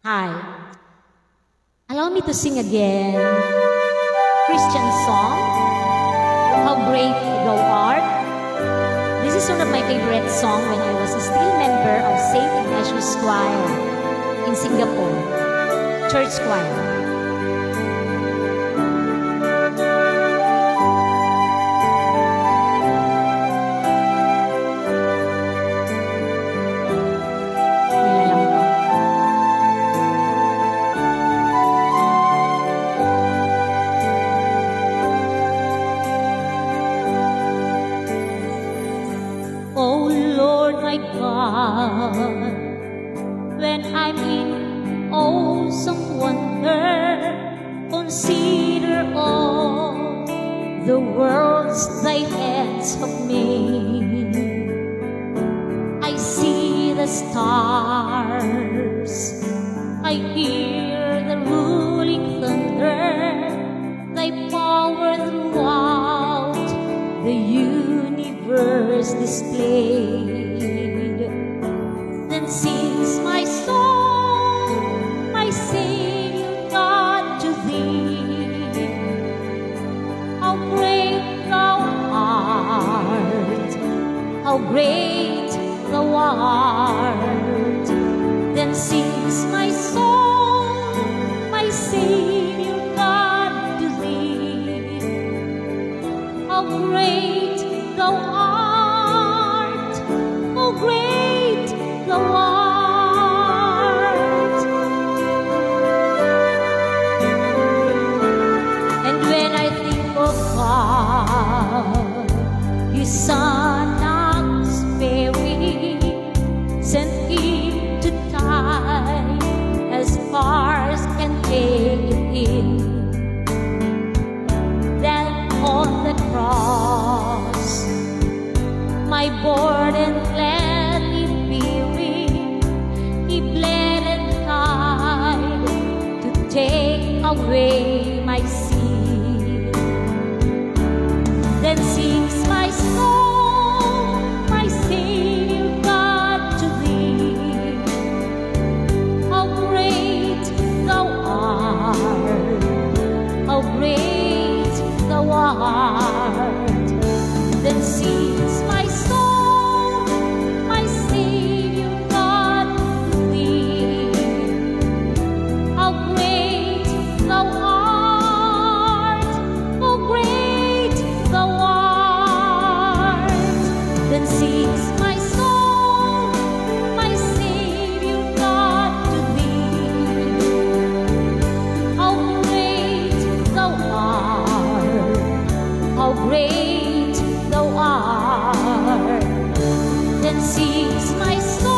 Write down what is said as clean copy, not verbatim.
Hi. Allow me to sing again Christian song, How Great Thou Art. This is one of my favorite songs when I was still member of St. Ignatius Choir in Singapore, church choir. My God, when I'm in awesome wonder, consider all the worlds thy hands have made. I see the stars, I hear the rolling thunder, thy power throughout the universe displayed. Then sings my soul, my Savior God, to thee. How great thou art, how great thou art. Then sings my soul, my Savior God, to thee. How great thou art, how great thou art. And when I think of God, His Son not sparing, sent Him to die as far as can take Him. Then on the cross, my burden gladly bearing, He bled and died to take away my sin. Then sings my soul, my Savior God, to thee. How great thou art, how great thou art. Then sings my soul, my Savior God, to thee. How great thou art, how great thou art. Then sings my soul, my Savior God, to thee. How great thou art, how great thou art. Then sings my soul.